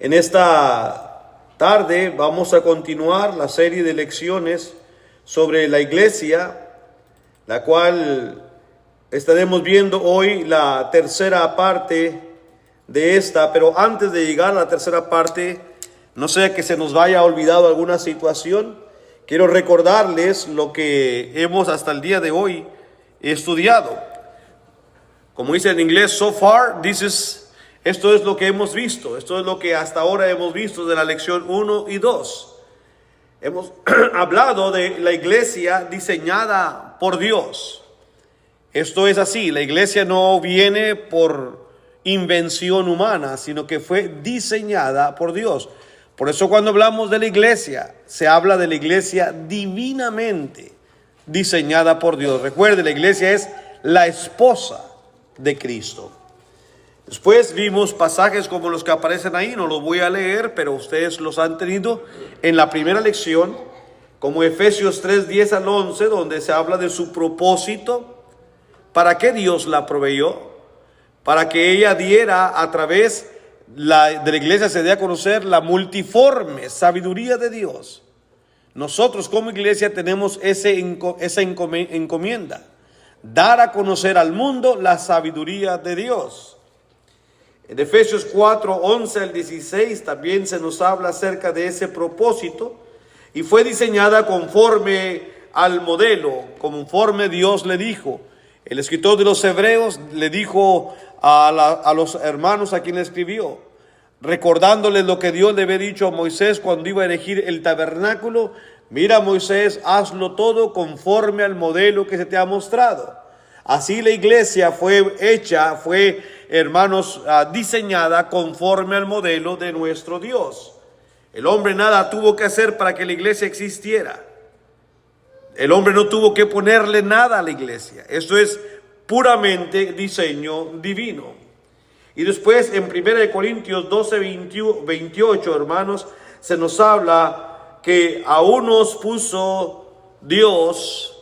En esta tarde vamos a continuar la serie de lecciones sobre la iglesia, la cual estaremos viendo hoy la tercera parte de esta. Pero antes de llegar a la tercera parte, no sea que se nos vaya olvidado alguna situación, quiero recordarles lo que hemos hasta el día de hoy estudiado. Como dice en inglés, so far, esto es lo que hemos visto. Esto es lo que hasta ahora hemos visto de la lección 1 y 2. Hemos hablado de la iglesia diseñada por Dios. Esto es así, la iglesia no viene por invención humana, sino que fue diseñada por Dios. Por eso cuando hablamos de la iglesia, se habla de la iglesia divinamente diseñada por Dios. Recuerde, la iglesia es la esposa de Cristo. Después vimos pasajes como los que aparecen ahí, no los voy a leer, pero ustedes los han tenido en la primera lección, como Efesios 3, 10 al 11, donde se habla de su propósito, para qué Dios la proveyó, para que ella diera a través de la iglesia, se dé a conocer la multiforme sabiduría de Dios. Nosotros como iglesia tenemos esa encomienda, dar a conocer al mundo la sabiduría de Dios. En Efesios 4, 11 al 16 también se nos habla acerca de ese propósito, y fue diseñada conforme al modelo, conforme Dios le dijo. El escritor de los Hebreos le dijo a los hermanos a quien le escribió, recordándoles lo que Dios le había dicho a Moisés cuando iba a erigir el tabernáculo: mira, Moisés, hazlo todo conforme al modelo que se te ha mostrado. Así la iglesia fue hecha, hermanos, diseñada conforme al modelo de nuestro Dios. El hombre nada tuvo que hacer para que la iglesia existiera. El hombre no tuvo que ponerle nada a la iglesia. Esto es puramente diseño divino. Y después en 1 Corintios 12, 28, hermanos, se nos habla que a unos puso Dios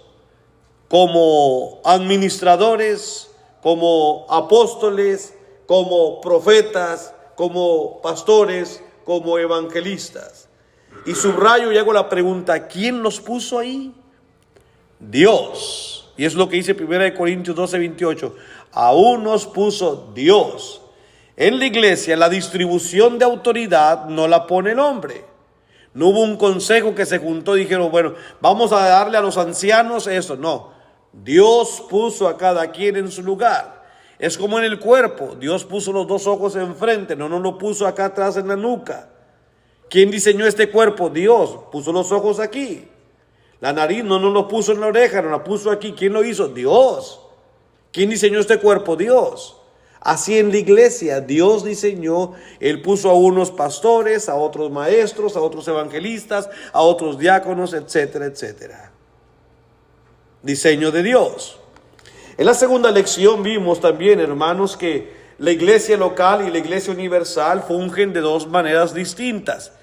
como administradores, como apóstoles, como profetas, como pastores, como evangelistas. Y subrayo y hago la pregunta: ¿quién los puso ahí? Dios. Y es lo que dice 1 Corintios 12, 28. Aún nos puso Dios. En la iglesia la distribución de autoridad no la pone el hombre. No hubo un consejo que se juntó y dijeron, bueno, vamos a darle a los ancianos eso. No, Dios puso a cada quien en su lugar. Es como en el cuerpo. Dios puso los dos ojos enfrente, no nos lo puso acá atrás en la nuca. ¿Quién diseñó este cuerpo? Dios. Puso los ojos aquí. La nariz no nos lo puso en la oreja, nos la puso aquí. ¿Quién lo hizo? Dios. ¿Quién diseñó este cuerpo? Dios. Así en la iglesia, Dios diseñó. Él puso a unos pastores, a otros maestros, a otros evangelistas, a otros diáconos, etcétera, etcétera. Diseño de Dios. En la segunda lección vimos también, hermanos, que la iglesia local y la iglesia universal fungen de dos maneras distintas.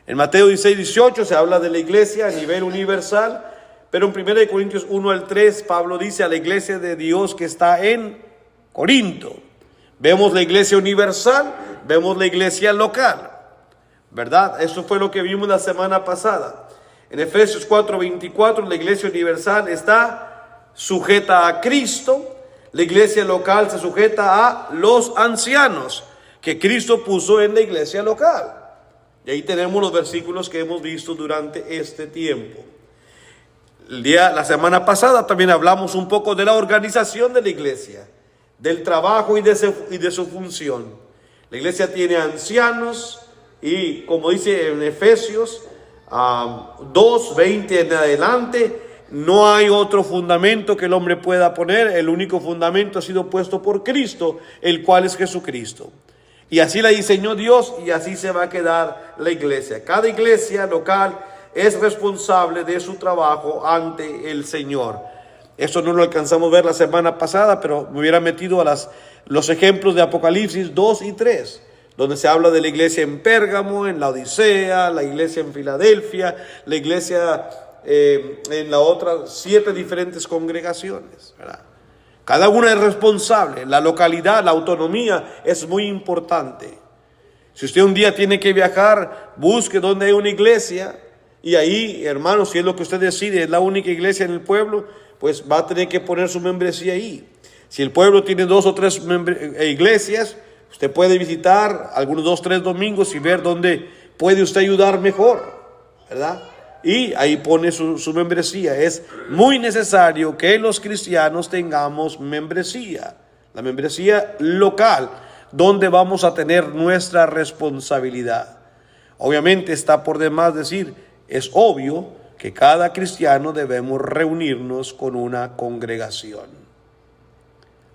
En Mateo 16, 18 se habla de la iglesia a nivel universal, pero en 1 Corintios 1 al 3 Pablo dice a la iglesia de Dios que está en Corinto. Vemos la iglesia universal, vemos la iglesia local, ¿verdad? Eso fue lo que vimos la semana pasada. En Efesios 4, 24 la iglesia universal está sujeta a Cristo, la iglesia local se sujeta a los ancianos que Cristo puso en la iglesia local. Y ahí tenemos los versículos que hemos visto durante este tiempo. La semana pasada también hablamos un poco de la organización de la iglesia, del trabajo y de su función. La iglesia tiene ancianos y, como dice en Efesios 2, 20 en adelante, no hay otro fundamento que el hombre pueda poner. El único fundamento ha sido puesto por Cristo, el cual es Jesucristo. Y así la diseñó Dios y así se va a quedar la iglesia. Cada iglesia local es responsable de su trabajo ante el Señor. Eso no lo alcanzamos a ver la semana pasada, pero me hubiera metido a los ejemplos de Apocalipsis 2 y 3, donde se habla de la iglesia en Pérgamo, en la Odisea, la iglesia en Filadelfia, la iglesia en la otra 7 diferentes congregaciones, ¿verdad? Cada una es responsable. La localidad, la autonomía es muy importante. Si usted un día tiene que viajar, busque donde hay una iglesia. Y ahí, hermanos, si es lo que usted decide, es la única iglesia en el pueblo, pues va a tener que poner su membresía ahí. Si el pueblo tiene 2 o 3 iglesias, usted puede visitar algunos 2 o 3 domingos y ver dónde puede usted ayudar mejor, ¿verdad? Y ahí pone su membresía. Es muy necesario que los cristianos tengamos membresía, la membresía local, donde vamos a tener nuestra responsabilidad. Obviamente está por demás decir, es obvio que cada cristiano debemos reunirnos con una congregación.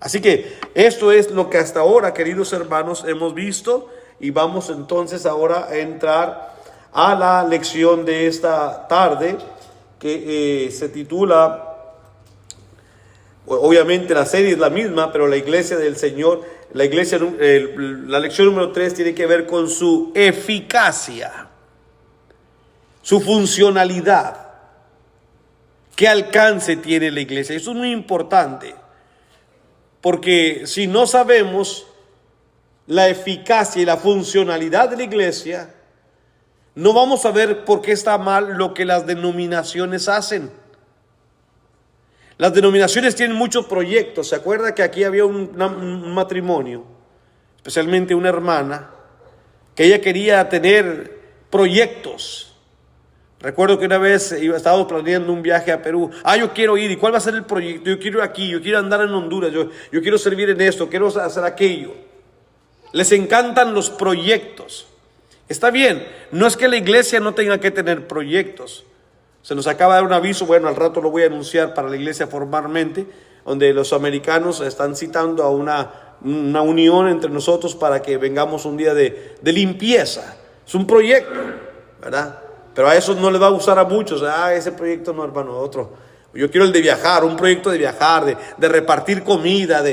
Así que esto es lo que hasta ahora, queridos hermanos, hemos visto, y vamos entonces ahora a entrar a la lección de esta tarde, que se titula, obviamente la serie es la misma, pero la iglesia del Señor, la lección número 3 tiene que ver con su eficacia, su funcionalidad, qué alcance tiene la iglesia. Eso es muy importante, porque si no sabemos la eficacia y la funcionalidad de la iglesia, no vamos a ver por qué está mal lo que las denominaciones hacen. Las denominaciones tienen muchos proyectos. ¿Se acuerda que aquí había un matrimonio, especialmente una hermana, que ella quería tener proyectos? Recuerdo que una vez estábamos planeando un viaje a Perú. Yo quiero ir. ¿Y cuál va a ser el proyecto? Yo quiero ir aquí, yo quiero andar en Honduras, yo quiero servir en esto, quiero hacer aquello. Les encantan los proyectos. Está bien, no es que la iglesia no tenga que tener proyectos. Se nos acaba de dar un aviso, bueno, al rato lo voy a anunciar para la iglesia formalmente, donde los americanos están citando a una unión entre nosotros para que vengamos un día de limpieza. Es un proyecto, ¿verdad? Pero a eso no les va a gustar a muchos. Ese proyecto no, hermano, otro. Yo quiero el de viajar, un proyecto de viajar, de repartir comida,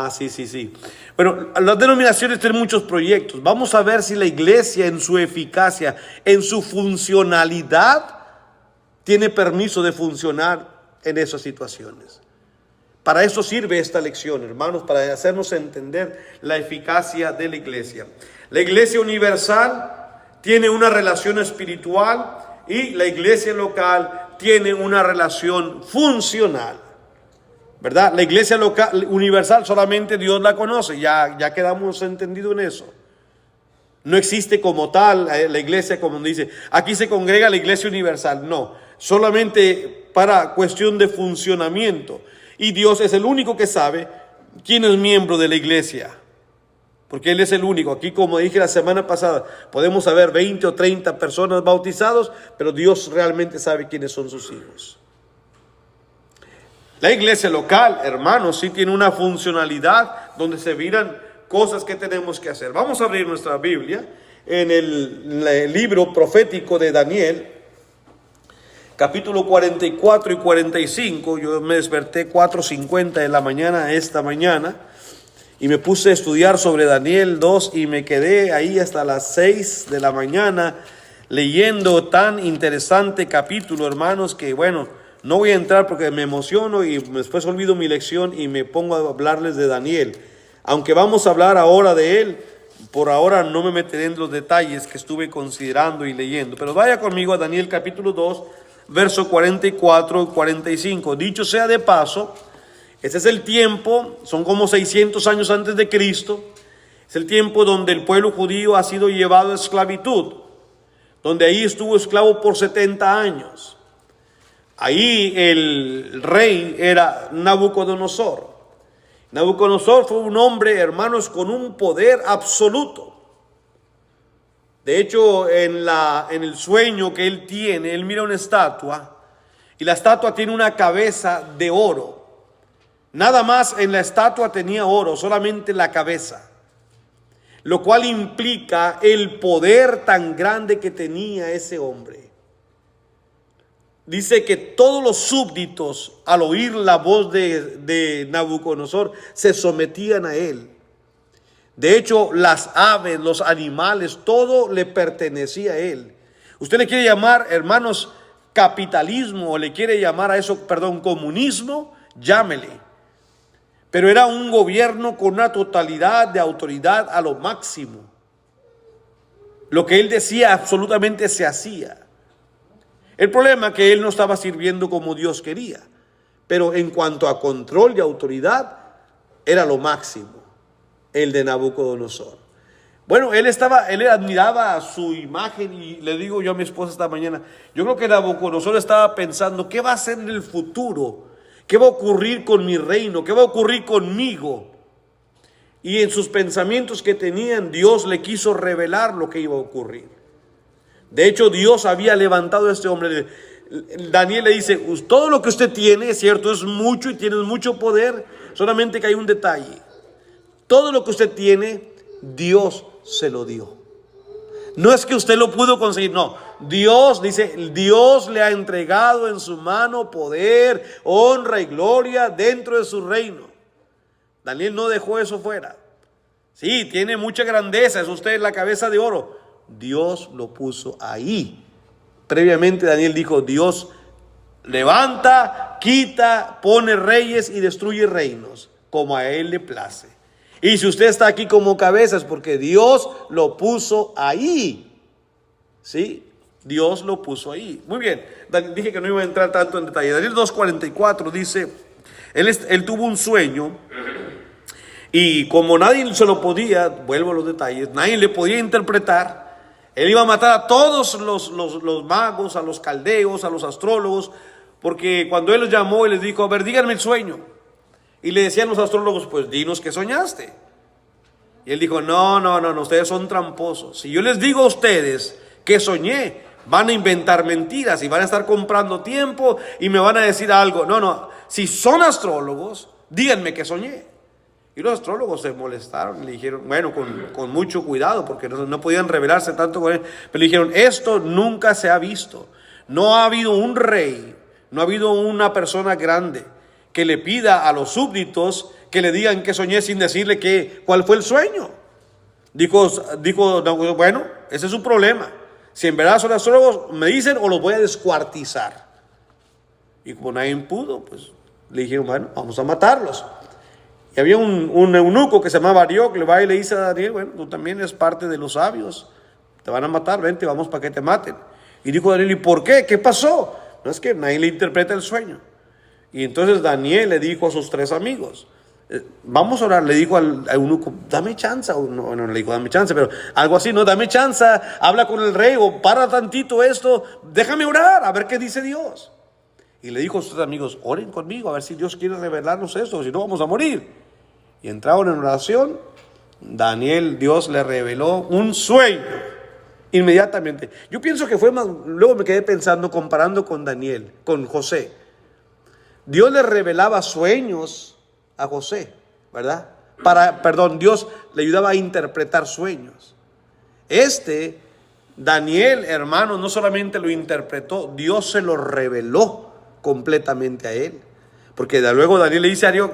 sí. Bueno, las denominaciones tienen muchos proyectos. Vamos a ver si la iglesia en su eficacia, en su funcionalidad, tiene permiso de funcionar en esas situaciones. Para eso sirve esta lección, hermanos, para hacernos entender la eficacia de la iglesia. La iglesia universal tiene una relación espiritual y la iglesia local tiene una relación funcional, ¿verdad? La iglesia local, universal, solamente Dios la conoce, ya quedamos entendidos en eso. No existe como tal la iglesia, como dice, aquí se congrega la iglesia universal, no, solamente para cuestión de funcionamiento. Y Dios es el único que sabe quién es miembro de la iglesia, porque Él es el único. Aquí, como dije la semana pasada, podemos haber 20 o 30 personas bautizados, pero Dios realmente sabe quiénes son sus hijos. La iglesia local, hermanos, sí tiene una funcionalidad donde se miran cosas que tenemos que hacer. Vamos a abrir nuestra Biblia en el libro profético de Daniel, capítulo 44 y 45. Yo me desperté 4:50 de la mañana esta mañana y me puse a estudiar sobre Daniel 2 y me quedé ahí hasta las 6 de la mañana leyendo tan interesante capítulo, hermanos, que bueno, no voy a entrar porque me emociono y después olvido mi lección y me pongo a hablarles de Daniel. Aunque vamos a hablar ahora de él, por ahora no me meteré en los detalles que estuve considerando y leyendo. Pero vaya conmigo a Daniel capítulo 2, verso 44 y 45. Dicho sea de paso, este es el tiempo, son como 600 años antes de Cristo. Es el tiempo donde el pueblo judío ha sido llevado a esclavitud, donde ahí estuvo esclavo por 70 años. Ahí el rey era Nabucodonosor. Nabucodonosor fue un hombre, hermanos, con un poder absoluto. De hecho, en el sueño que él tiene, él mira una estatua y la estatua tiene una cabeza de oro. Nada más en la estatua tenía oro, solamente la cabeza. Lo cual implica el poder tan grande que tenía ese hombre. Dice que todos los súbditos, al oír la voz de Nabucodonosor, se sometían a él. De hecho, las aves, los animales, todo le pertenecía a él. Usted le quiere llamar, hermanos, capitalismo, o le quiere llamar a eso, comunismo, llámele. Pero era un gobierno con una totalidad de autoridad a lo máximo. Lo que él decía absolutamente se hacía. El problema es que él no estaba sirviendo como Dios quería. Pero en cuanto a control y autoridad, era lo máximo, el de Nabucodonosor. Bueno, él admiraba su imagen y le digo yo a mi esposa esta mañana, yo creo que Nabucodonosor estaba pensando, ¿qué va a hacer en el futuro? ¿Qué va a ocurrir con mi reino? ¿Qué va a ocurrir conmigo? Y en sus pensamientos que tenían, Dios le quiso revelar lo que iba a ocurrir. De hecho, Dios había levantado a este hombre. Daniel le dice, todo lo que usted tiene, es cierto, es mucho y tiene mucho poder, solamente que hay un detalle. Todo lo que usted tiene, Dios se lo dio. No es que usted lo pudo conseguir, no. Dios, dice, Dios le ha entregado en su mano poder, honra y gloria dentro de su reino. Daniel no dejó eso fuera. Sí, tiene mucha grandeza, es usted la cabeza de oro. Dios lo puso ahí. Previamente Daniel dijo, Dios levanta, quita, pone reyes y destruye reinos, como a él le place. Y si usted está aquí como cabeza es porque Dios lo puso ahí. ¿Sí? Dios lo puso ahí. Muy bien, dije que no iba a entrar tanto en detalle. Daniel 2:44 dice, él tuvo un sueño. Y como nadie se lo podía, vuelvo a los detalles, nadie le podía interpretar, él iba a matar a todos los magos, a los caldeos, a los astrólogos, porque cuando él los llamó y les dijo, a ver, díganme el sueño. Y le decían los astrólogos, pues dinos qué soñaste. Y él dijo, no, ustedes son tramposos. Si yo les digo a ustedes que soñé, van a inventar mentiras y van a estar comprando tiempo y me van a decir algo. No, si son astrólogos, díganme que soñé. Y los astrólogos se molestaron y le dijeron, bueno, con mucho cuidado, porque no podían revelarse tanto con él. Pero le dijeron, esto nunca se ha visto. No ha habido un rey, no ha habido una persona grande que le pida a los súbditos que le digan que soñé sin decirle cuál fue el sueño. Dijo, bueno, ese es su problema. Si en verdad son astrólogos, me dicen o los voy a descuartizar. Y como nadie pudo, pues le dijeron, bueno, vamos a matarlos. Y había un eunuco que se llamaba Arioc, le va y le dice a Daniel, bueno, tú también eres parte de los sabios, te van a matar, vente, vamos para que te maten. Y dijo Daniel, ¿y por qué? ¿Qué pasó? No es que nadie le interpreta el sueño. Y entonces Daniel le dijo a sus 3 amigos, vamos a orar, le dijo al eunuco, dame chance, no le dijo dame chance, pero algo así, no, dame chance, habla con el rey, o para tantito esto, déjame orar, a ver qué dice Dios. Y le dijo a sus amigos, oren conmigo, a ver si Dios quiere revelarnos esto, si no vamos a morir. Y entraron en oración, Dios le reveló un sueño, inmediatamente. Yo pienso que fue más, luego me quedé pensando, comparando con Daniel, con José. Dios le revelaba sueños a José, ¿verdad? Dios le ayudaba a interpretar sueños. Daniel, hermano, no solamente lo interpretó, Dios se lo reveló completamente a él. Porque luego Daniel le dice a Dios,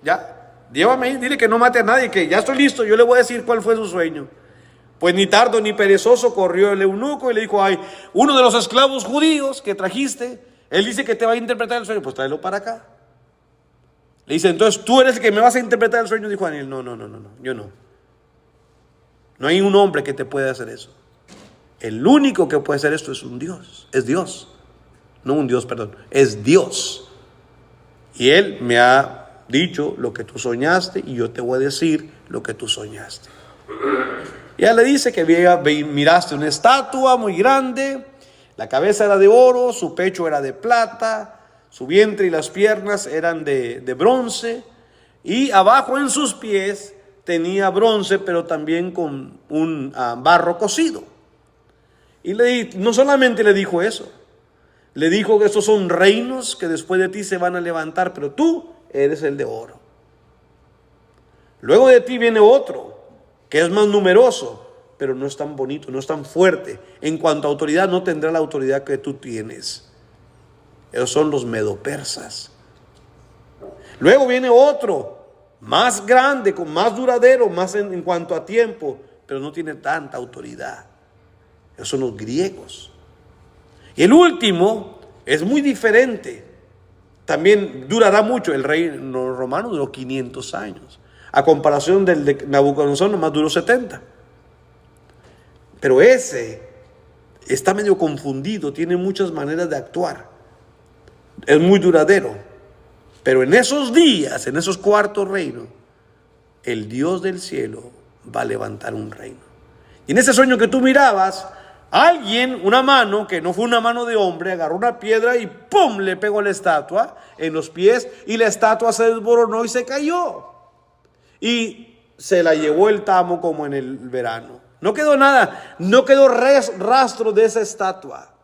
ya, llévame ahí, dile que no mate a nadie, que ya estoy listo, yo le voy a decir cuál fue su sueño. Pues ni tardo ni perezoso corrió el eunuco y le dijo, uno de los esclavos judíos que trajiste, él dice que te va a interpretar el sueño, pues tráelo para acá. Le dice, entonces tú eres el que me vas a interpretar el sueño. Dijo Daniel, no, yo no. No hay un hombre que te pueda hacer eso. El único que puede hacer esto es un Dios, es Dios. No un Dios, perdón, es Dios. Y él me ha dicho lo que tú soñaste y yo te voy a decir lo que tú soñaste. Y él le dice que miraste una estatua muy grande, la cabeza era de oro, su pecho era de plata, su vientre y las piernas eran de bronce, y abajo en sus pies tenía bronce, pero también con un barro cocido. Y no solamente le dijo eso, le dijo que estos son reinos que después de ti se van a levantar, pero tú eres el de oro. Luego de ti viene otro, que es más numeroso, pero no es tan bonito, no es tan fuerte. En cuanto a autoridad, no tendrá la autoridad que tú tienes. Esos son los medopersas. Luego viene otro, más grande, más duradero, más en cuanto a tiempo, pero no tiene tanta autoridad. Esos son los griegos. Y el último es muy diferente. También durará mucho. El reino romano duró 500 años. A comparación del de Nabucodonosor, nomás duró 70. Pero ese está medio confundido, tiene muchas maneras de actuar. Es muy duradero. Pero en esos días, en esos cuartos reinos, el Dios del cielo va a levantar un reino. Y en ese sueño que tú mirabas, alguien, una mano, que no fue una mano de hombre, agarró una piedra y ¡pum!, le pegó a la estatua en los pies, y la estatua se desboronó y se cayó. Y se la llevó el tamo como en el verano. No quedó nada, no quedó rastro de esa estatua.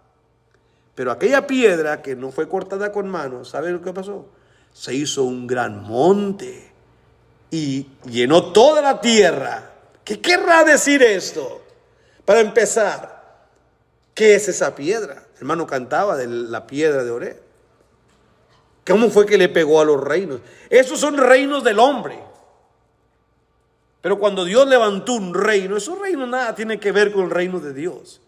Pero aquella piedra que no fue cortada con mano, ¿sabe lo que pasó? Se hizo un gran monte y llenó toda la tierra. ¿Qué querrá decir esto? Para empezar, ¿qué es esa piedra? El hermano cantaba de la piedra de Oreb. ¿Cómo fue que le pegó a los reinos? Esos son reinos del hombre. Pero cuando Dios levantó un reino, esos reinos nada tiene que ver con el reino de Dios.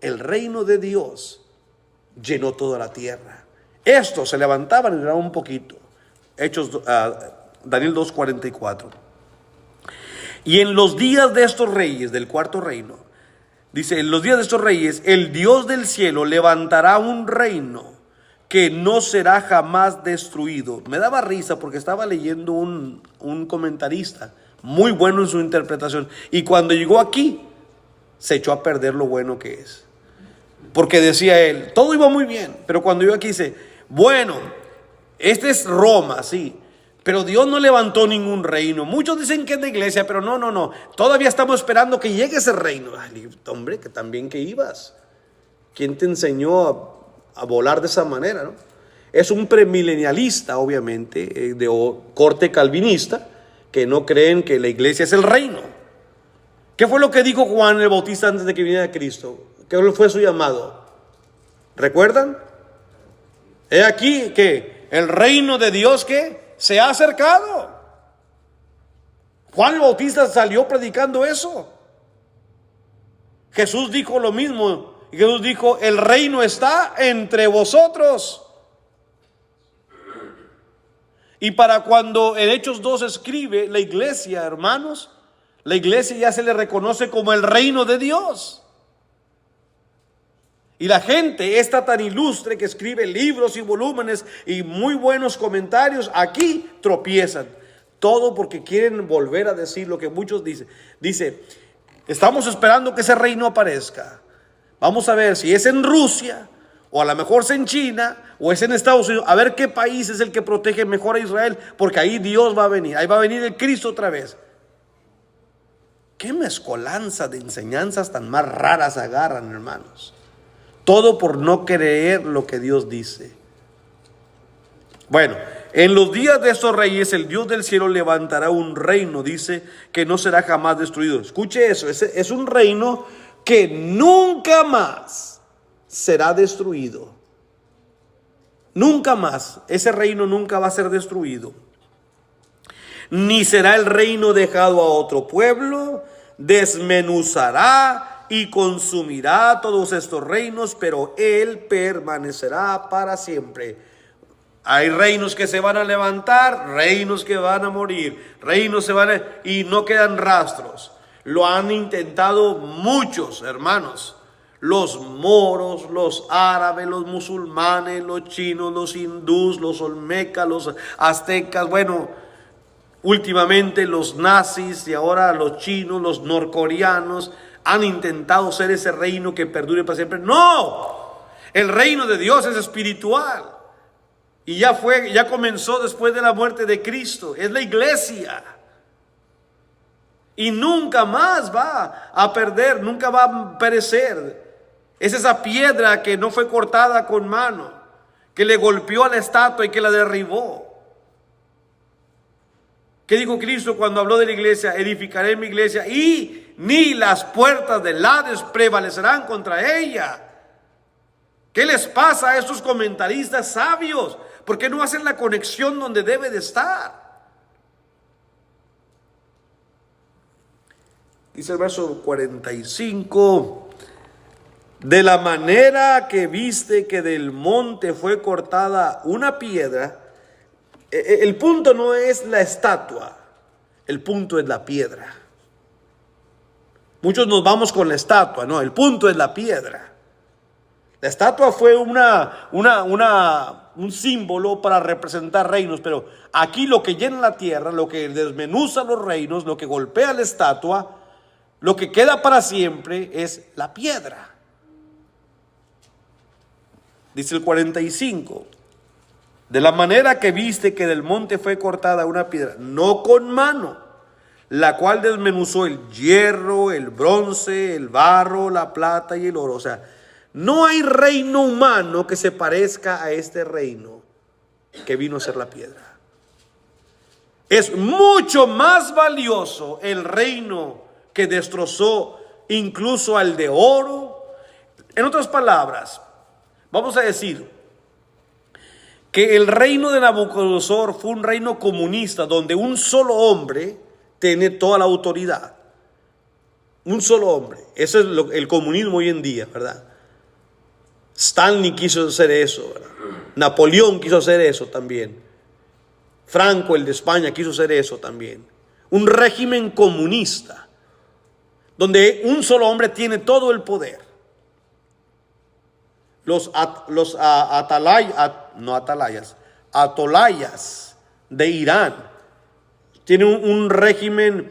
El reino de Dios llenó toda la tierra. Estos se levantaban y llenaban un poquito. Daniel 2:44. Y en los días de estos reyes, del cuarto reino, dice, en los días de estos reyes, el Dios del cielo levantará un reino que no será jamás destruido. Me daba risa porque estaba leyendo un comentarista muy bueno en su interpretación. Y cuando llegó aquí, se echó a perder lo bueno que es. Porque decía él, todo iba muy bien. Pero cuando yo aquí dice, bueno, este es Roma, sí, pero Dios no levantó ningún reino. Muchos dicen que es de iglesia, pero no. Todavía estamos esperando que llegue ese reino. Ay, hombre, que también que ibas. ¿Quién te enseñó a volar de esa manera, no? Es un premilenialista, obviamente, de corte calvinista, que no creen que la iglesia es el reino. ¿Qué fue lo que dijo Juan el Bautista antes de que viniera Cristo? ¿Qué fue su llamado? ¿Recuerdan? He aquí que el reino de Dios que se ha acercado. Juan el Bautista salió predicando eso. Jesús dijo lo mismo. Jesús dijo, el reino está entre vosotros. Y para cuando en Hechos 2 escribe la iglesia, hermanos, la iglesia ya se le reconoce como el reino de Dios. Y la gente está tan ilustre que escribe libros y volúmenes y muy buenos comentarios, aquí tropiezan. Todo porque quieren volver a decir lo que muchos dicen. Dice, estamos esperando que ese reino aparezca. Vamos a ver si es en Rusia, o a lo mejor es en China, o es en Estados Unidos. A ver qué país es el que protege mejor a Israel, porque ahí Dios va a venir. Ahí va a venir el Cristo otra vez. Qué mezcolanza de enseñanzas tan más raras agarran, hermanos. Todo por no creer lo que Dios dice. Bueno, en los días de estos reyes, el Dios del cielo levantará un reino, dice, que no será jamás destruido. Escuche eso, es un reino que nunca más será destruido. Nunca más, ese reino nunca va a ser destruido. Ni será el reino dejado a otro pueblo, desmenuzará y consumirá todos estos reinos, pero él permanecerá para siempre. Hay reinos que se van a levantar, reinos que van a morir, reinos y no quedan rastros. Lo han intentado muchos hermanos, los moros, los árabes, los musulmanes, los chinos, los hindús, los olmecas, los aztecas, bueno, últimamente los nazis y ahora los chinos, los norcoreanos han intentado ser ese reino que perdure para siempre. No, el reino de Dios es espiritual y ya comenzó después de la muerte de Cristo. Es la iglesia y nunca más va a perder, nunca va a perecer. Es esa piedra que no fue cortada con mano, que le golpeó a la estatua y que la derribó. ¿Qué dijo Cristo cuando habló de la iglesia? Edificaré mi iglesia y ni las puertas del Hades prevalecerán contra ella. ¿Qué les pasa a estos comentaristas sabios? ¿Por qué no hacen la conexión donde debe de estar? Dice el verso 45, de la manera que viste que del monte fue cortada una piedra. El punto no es la estatua, el punto es la piedra. Muchos nos vamos con la estatua, no, el punto es la piedra. La estatua fue un símbolo para representar reinos, pero aquí lo que llena la tierra, lo que desmenuza los reinos, lo que golpea la estatua, lo que queda para siempre es la piedra. Dice el 45, de la manera que viste que del monte fue cortada una piedra, no con mano, la cual desmenuzó el hierro, el bronce, el barro, la plata y el oro. O sea, no hay reino humano que se parezca a este reino que vino a ser la piedra. Es mucho más valioso el reino que destrozó incluso al de oro. En otras palabras, vamos a decir que el reino de Nabucodonosor fue un reino comunista donde un solo hombre tiene toda la autoridad. Un solo hombre. Eso es el comunismo hoy en día, ¿verdad? Stanley quiso hacer eso, ¿verdad? Napoleón quiso hacer eso también. Franco, el de España, quiso hacer eso también. Un régimen comunista donde un solo hombre tiene todo el poder. Los atolayas de Irán tienen un régimen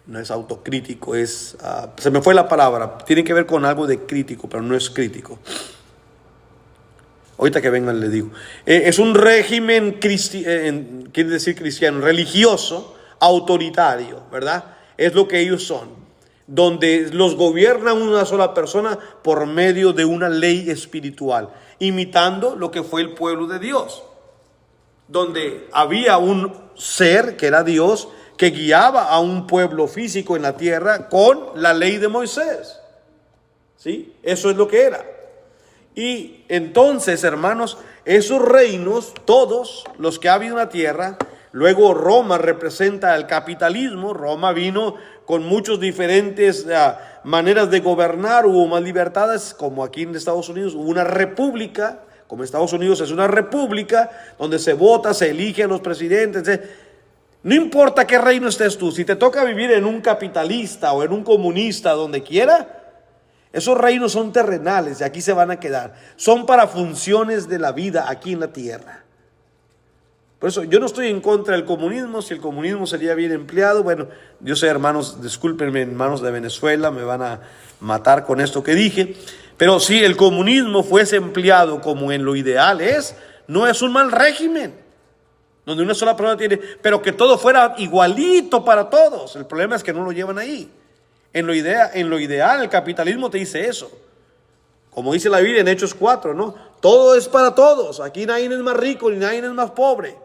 no es autocrítico, se me fue la palabra, tiene que ver con algo de crítico, pero no es crítico. Ahorita que vengan les digo. Es un régimen quiere decir cristiano, religioso, autoritario, ¿verdad? Es lo que ellos son, donde los gobierna una sola persona por medio de una ley espiritual, imitando lo que fue el pueblo de Dios, donde había un ser que era Dios, que guiaba a un pueblo físico en la tierra con la ley de Moisés. ¿Sí? Eso es lo que era. Y entonces, hermanos, esos reinos, todos los que ha habido en la tierra, luego Roma representa el capitalismo. Roma vino con muchas diferentes maneras de gobernar, hubo más libertades, como aquí en Estados Unidos, hubo una república, como Estados Unidos es una república, donde se vota, se eligen los presidentes. No importa qué reino estés tú, si te toca vivir en un capitalista o en un comunista, donde quiera, esos reinos son terrenales y aquí se van a quedar. Son para funciones de la vida aquí en la tierra. Por eso yo no estoy en contra del comunismo. Si el comunismo sería bien empleado, bueno, yo sé, hermanos, discúlpenme, hermanos de Venezuela, me van a matar con esto que dije. Pero si el comunismo fuese empleado como en lo ideal no es un mal régimen, donde una sola persona tiene, pero que todo fuera igualito para todos. El problema es que no lo llevan ahí. En lo ideal, el capitalismo te dice eso. Como dice la Biblia en Hechos 4, ¿no? Todo es para todos. Aquí nadie es más rico ni nadie es más pobre.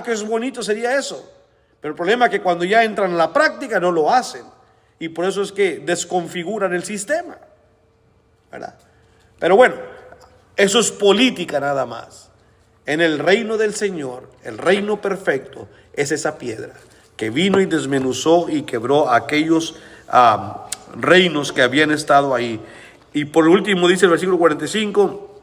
Que es bonito sería eso. Pero el problema es que cuando ya entran a la práctica no lo hacen. Y por eso es que desconfiguran el sistema, ¿verdad? Pero bueno, eso es política nada más. En el reino del Señor, el reino perfecto, es esa piedra que vino y desmenuzó y quebró aquellos reinos que habían estado ahí. Y por último dice el versículo 45,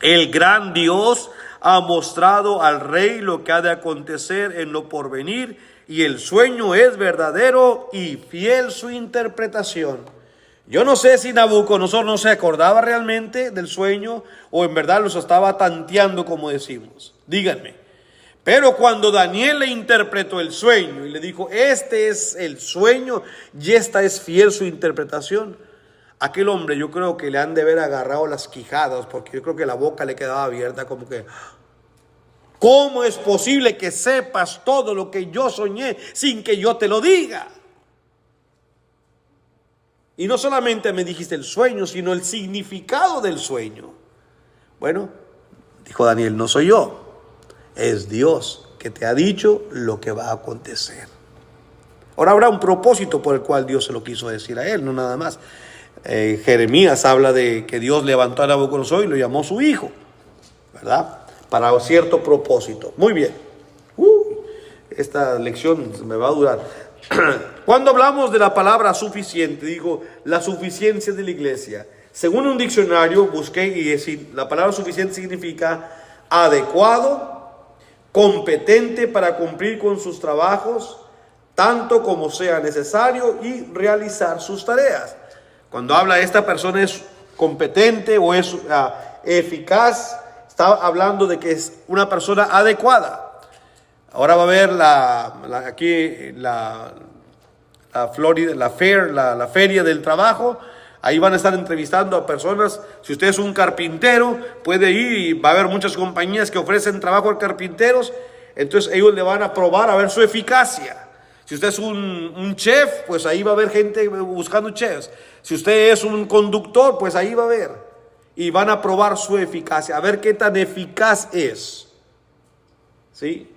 el gran Dios ha mostrado al rey lo que ha de acontecer en lo porvenir, y el sueño es verdadero y fiel su interpretación. Yo no sé si Nabucodonosor no se acordaba realmente del sueño o en verdad los estaba tanteando, como decimos. Díganme. Pero cuando Daniel le interpretó el sueño y le dijo, este es el sueño y esta es fiel su interpretación, aquel hombre yo creo que le han de haber agarrado las quijadas, porque yo creo que la boca le quedaba abierta como que, ¿cómo es posible que sepas todo lo que yo soñé sin que yo te lo diga? Y no solamente me dijiste el sueño, sino el significado del sueño. Bueno, dijo Daniel, no soy yo, es Dios que te ha dicho lo que va a acontecer. Ahora habrá un propósito por el cual Dios se lo quiso decir a él, no nada más. Jeremías habla de que Dios levantó a Nabucodonosor y lo llamó su hijo, ¿verdad? Para cierto propósito. Muy bien. Esta lección me va a durar. Cuando hablamos de la palabra suficiente, digo, la suficiencia de la iglesia. Según un diccionario, busqué y decir, la palabra suficiente significa adecuado, competente para cumplir con sus trabajos, tanto como sea necesario, y realizar sus tareas. Cuando habla esta persona es competente o es eficaz, está hablando de que es una persona adecuada. Ahora va a ver aquí la Florida, la feria del trabajo. Ahí van a estar entrevistando a personas. Si usted es un carpintero, puede ir y va a haber muchas compañías que ofrecen trabajo a carpinteros. Entonces ellos le van a probar a ver su eficacia. Si usted es un chef, pues ahí va a haber gente buscando chefs. Si usted es un conductor, pues ahí va a haber. Y van a probar su eficacia, a ver qué tan eficaz es. ¿Sí?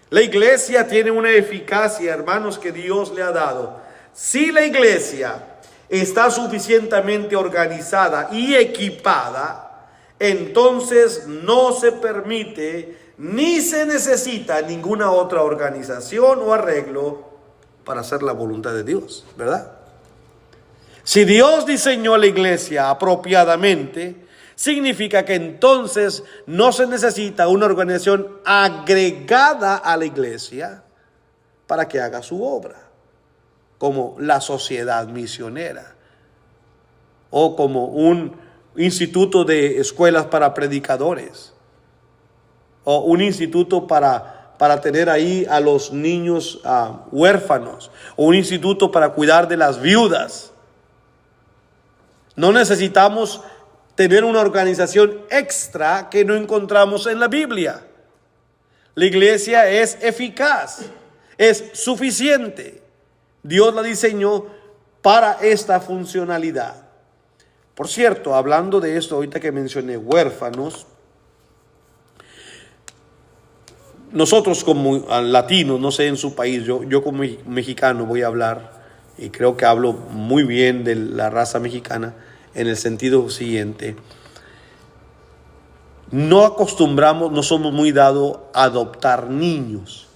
La iglesia tiene una eficacia, hermanos, que Dios le ha dado. Si la iglesia está suficientemente organizada y equipada, entonces no se permite ni se necesita ninguna otra organización o arreglo para hacer la voluntad de Dios, ¿verdad? Si Dios diseñó la iglesia apropiadamente, significa que entonces no se necesita una organización agregada a la iglesia para que haga su obra, como la sociedad misionera o como un instituto de escuelas para predicadores o un instituto para tener ahí a los niños huérfanos o un instituto para cuidar de las viudas. No necesitamos tener una organización extra que no encontramos en la Biblia. La iglesia es eficaz, es suficiente. Dios la diseñó para esta funcionalidad. Por cierto, hablando de esto, ahorita que mencioné huérfanos, nosotros como latinos, no sé en su país, yo como mexicano voy a hablar, y creo que hablo muy bien de la raza mexicana, en el sentido siguiente: no acostumbramos, no somos muy dados a adoptar niños.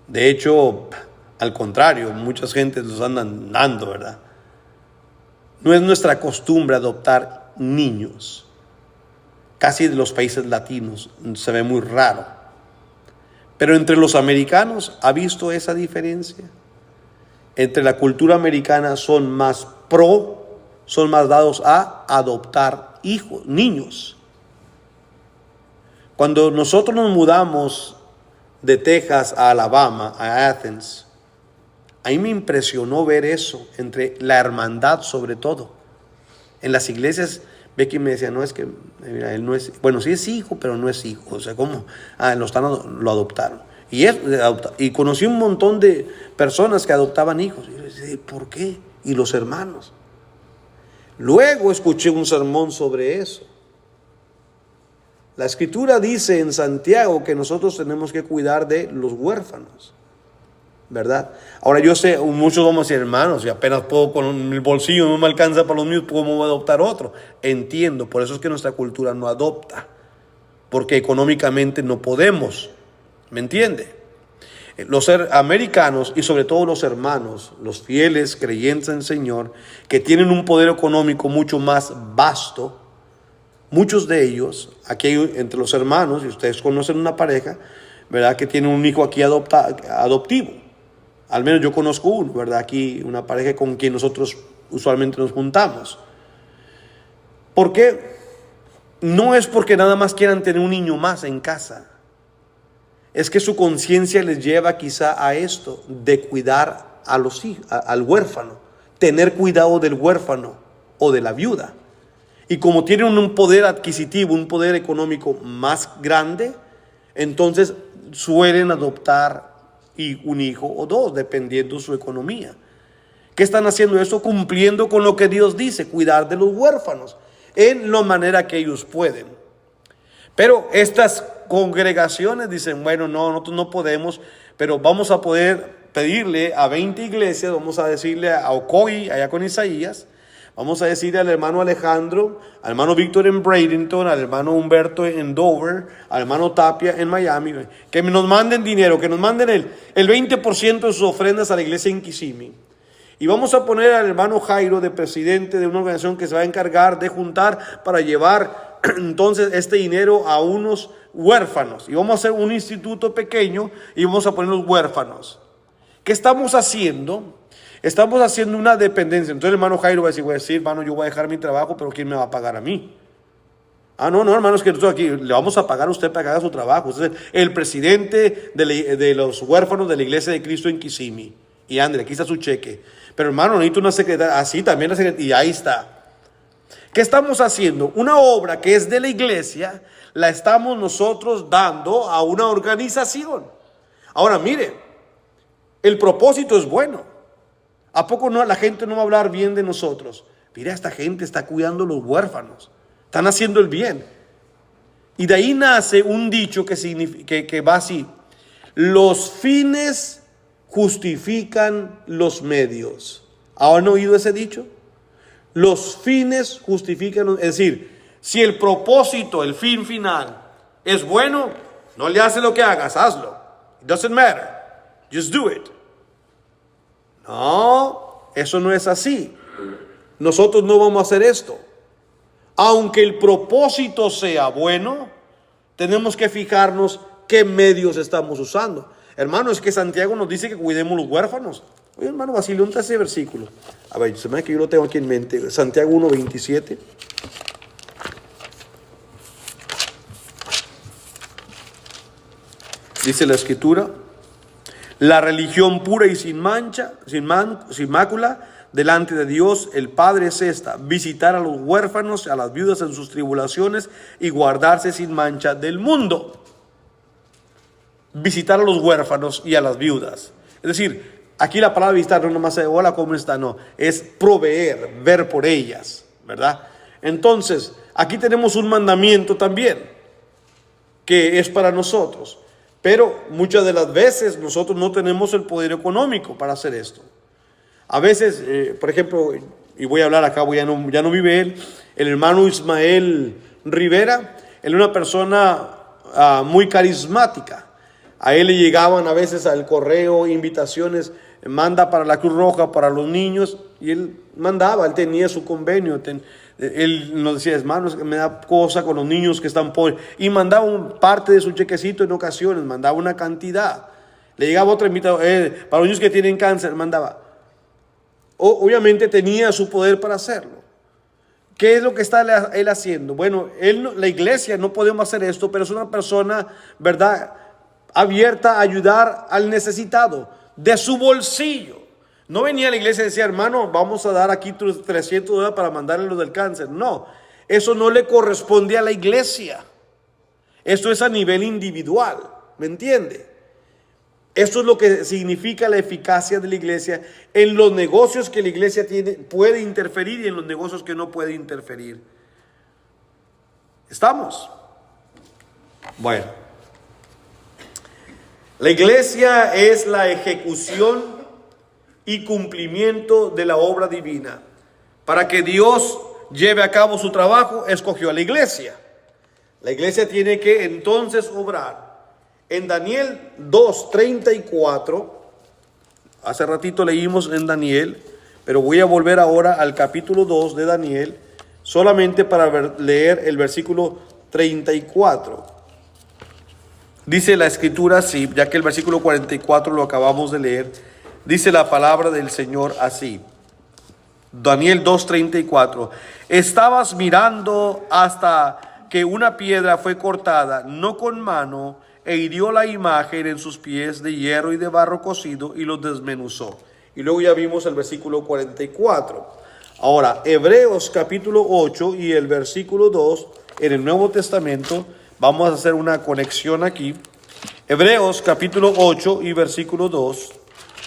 De hecho, al contrario, muchas gentes los andan dando, ¿verdad? No es nuestra costumbre adoptar niños. Casi de los países latinos se ve muy raro. Pero entre los americanos, ¿ha visto esa diferencia? Entre la cultura americana son más dados a adoptar niños. Cuando nosotros nos mudamos de Texas a Alabama, a Athens, a mí me impresionó ver eso, entre la hermandad sobre todo. En las iglesias, Becky me decía, no, es que mira, él no es, bueno, sí es hijo, pero no es hijo. O sea, ¿cómo? Lo adoptaron. Y conocí un montón de personas que adoptaban hijos. Y yo decía, ¿por qué? Y los hermanos. Luego escuché un sermón sobre eso. La escritura dice en Santiago que nosotros tenemos que cuidar de los huérfanos, ¿verdad? Ahora yo sé, muchos vamos a decir, hermanos, y apenas puedo con el bolsillo, no me alcanza para los míos, ¿cómo voy a adoptar otro? Entiendo, por eso es que nuestra cultura no adopta, porque económicamente no podemos, ¿me entiende? Los americanos y sobre todo los hermanos, los fieles creyentes en el Señor, que tienen un poder económico mucho más vasto, muchos de ellos, aquí entre los hermanos, y ustedes conocen una pareja, ¿verdad?, que tiene un hijo aquí adoptivo. Al menos yo conozco uno, ¿verdad?, aquí una pareja con quien nosotros usualmente nos juntamos. ¿Por qué? No es porque nada más quieran tener un niño más en casa. Es que su conciencia les lleva quizá a esto, de cuidar a los hijos, al huérfano, tener cuidado del huérfano o de la viuda. Y como tienen un poder adquisitivo, un poder económico más grande, entonces suelen adoptar un hijo o dos, dependiendo de su economía. ¿Qué están haciendo eso? Cumpliendo con lo que Dios dice, cuidar de los huérfanos, en la manera que ellos pueden. Pero estas congregaciones dicen, bueno, nosotros no podemos, pero vamos a poder pedirle a 20 iglesias, vamos a decirle a Ocoee, allá con Isaías, vamos a decirle al hermano Alejandro, al hermano Víctor en Bradenton, al hermano Humberto en Dover, al hermano Tapia en Miami, que nos manden dinero, que nos manden el 20% de sus ofrendas a la iglesia en Kissimmee. Y vamos a poner al hermano Jairo de presidente de una organización que se va a encargar de juntar para llevar entonces este dinero a unos huérfanos. Y vamos a hacer un instituto pequeño y vamos a poner los huérfanos. ¿Qué estamos haciendo? Estamos haciendo una dependencia. Entonces el hermano Jairo va a decir, hermano, yo voy a dejar mi trabajo, pero ¿quién me va a pagar a mí? Ah, no, hermano, es que nosotros aquí le vamos a pagar a usted para que haga su trabajo. Usted es el presidente de los huérfanos de la Iglesia de Cristo en Kissimmee. Y André, aquí está su cheque. Pero hermano, necesito una secretaria. Así también la secretaria. Y ahí está. ¿Qué estamos haciendo? Una obra que es de la iglesia, la estamos nosotros dando a una organización. Ahora, mire, el propósito es bueno. ¿A poco no la gente no va a hablar bien de nosotros? Mira, esta gente está cuidando a los huérfanos. Están haciendo el bien. Y de ahí nace un dicho que va así. Los fines justifican los medios. ¿Han oído ese dicho? Los fines justifican, es decir, si el propósito, el fin final es bueno, no le hace lo que hagas, hazlo. It doesn't matter. Just do it. No, eso no es así. Nosotros no vamos a hacer esto. Aunque el propósito sea bueno, tenemos que fijarnos qué medios estamos usando. Hermano, es que Santiago nos dice que cuidemos los huérfanos. Oye, hermano Basilio, ¿dónde está ese versículo? A ver, se me hace que yo lo tengo aquí en mente. Santiago 1:27. Dice la escritura: la religión pura y sin mancha, sin mácula, delante de Dios el Padre es esta: visitar a los huérfanos, a las viudas en sus tribulaciones y guardarse sin mancha del mundo. Visitar a los huérfanos y a las viudas. Es decir, aquí la palabra visitar no nomás es hola, ¿cómo está? No, es proveer, ver por ellas, ¿verdad? Entonces, aquí tenemos un mandamiento también que es para nosotros, pero muchas de las veces nosotros no tenemos el poder económico para hacer esto. A veces, por ejemplo, y voy a hablar acá, ya no vive él, el hermano Ismael Rivera, él es una persona muy carismática. A él le llegaban a veces al correo invitaciones, manda para la Cruz Roja, para los niños, y él mandaba, él tenía su convenio, él nos decía, hermanos, me da cosa con los niños que están pobres, y mandaba parte de su chequecito en ocasiones, mandaba una cantidad. Le llegaba otra invitación, para los niños que tienen cáncer, mandaba. Obviamente tenía su poder para hacerlo. ¿Qué es lo que está él haciendo? Bueno, la iglesia no podemos hacer esto, pero es una persona, ¿verdad?, abierta a ayudar al necesitado de su bolsillo. No venía a la iglesia y decía, hermano, vamos a dar aquí $300 para mandarle los del cáncer. No, eso no le corresponde a la iglesia. Esto es a nivel individual, ¿me entiende? Esto es lo que significa la eficacia de la iglesia en los negocios que la iglesia puede interferir y en los negocios que no puede interferir. ¿Estamos? Bueno. La iglesia es la ejecución y cumplimiento de la obra divina. Para que Dios lleve a cabo su trabajo, escogió a la iglesia. La iglesia tiene que entonces obrar. En Daniel 2:34, hace ratito leímos en Daniel, pero voy a volver ahora al capítulo 2 de Daniel, solamente para leer el versículo 34. Dice la escritura así, ya que el versículo 44 lo acabamos de leer, dice la palabra del Señor así. Daniel 2:34. Estabas mirando hasta que una piedra fue cortada, no con mano, e hirió la imagen en sus pies de hierro y de barro cocido y los desmenuzó. Y luego ya vimos el versículo 44. Ahora, Hebreos capítulo 8 y el versículo 2 en el Nuevo Testamento. Vamos a hacer una conexión aquí. Hebreos capítulo 8 y versículo 2.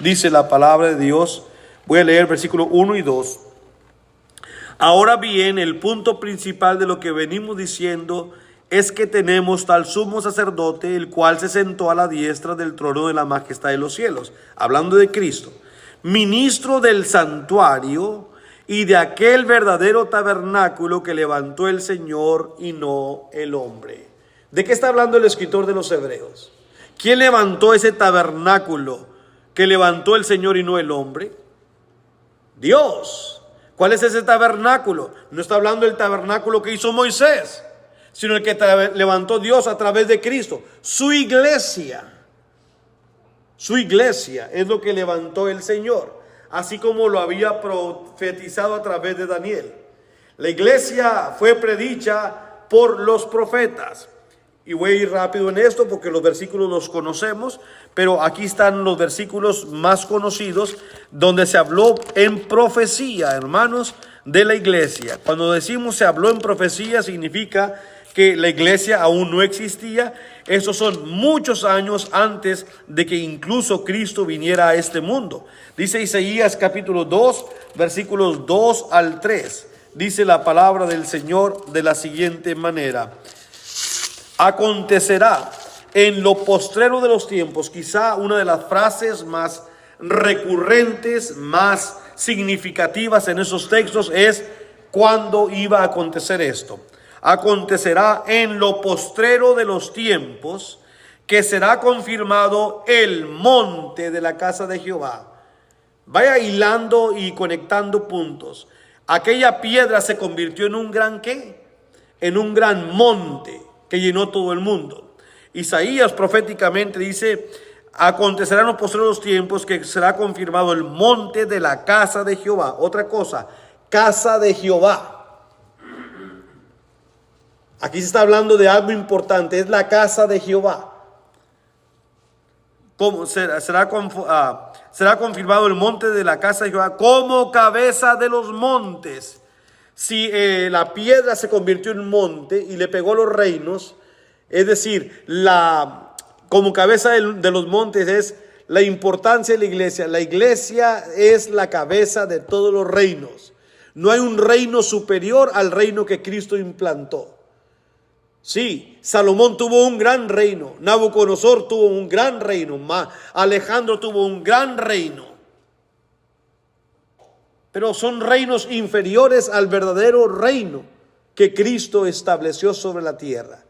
Dice la palabra de Dios. Voy a leer versículo 1 y 2. Ahora bien, el punto principal de lo que venimos diciendo es que tenemos tal sumo sacerdote, el cual se sentó a la diestra del trono de la majestad de los cielos. Hablando de Cristo. Ministro del santuario y de aquel verdadero tabernáculo que levantó el Señor y no el hombre. ¿De qué está hablando el escritor de los Hebreos? ¿Quién levantó ese tabernáculo que levantó el Señor y no el hombre? Dios. ¿Cuál es ese tabernáculo? No está hablando del tabernáculo que hizo Moisés. sino el que levantó Dios a través de Cristo. Su iglesia es lo que levantó el Señor, así como lo había profetizado a través de Daniel. La iglesia fue predicha por los profetas. Y voy a ir rápido en esto porque los versículos los conocemos, pero aquí están los versículos más conocidos donde se habló en profecía, hermanos, de la iglesia. Cuando decimos se habló en profecía, significa que la iglesia aún no existía. Estos son muchos años antes de que incluso Cristo viniera a este mundo. Dice Isaías capítulo 2, versículos 2 al 3. Dice la palabra del Señor de la siguiente manera: acontecerá en lo postrero de los tiempos, quizá una de las frases más recurrentes, más significativas en esos textos es cuándo iba a acontecer esto. Acontecerá en lo postrero de los tiempos que será confirmado el monte de la casa de Jehová. Vaya hilando y conectando puntos. Aquella piedra se convirtió en un gran ¿qué? En un gran monte que llenó todo el mundo. Isaías proféticamente dice: acontecerá en los postreros tiempos que será confirmado el monte de la casa de Jehová. Otra cosa, casa de Jehová. Aquí se está hablando de algo importante, es la casa de Jehová. Será confirmado el monte de la casa de Jehová como cabeza de los montes. Si la piedra se convirtió en monte y le pegó los reinos, es decir, como cabeza de los montes es la importancia de la iglesia. La iglesia es la cabeza de todos los reinos. No hay un reino superior al reino que Cristo implantó. Sí, Salomón tuvo un gran reino, Nabucodonosor tuvo un gran reino, Alejandro tuvo un gran reino. Pero son reinos inferiores al verdadero reino que Cristo estableció sobre la tierra.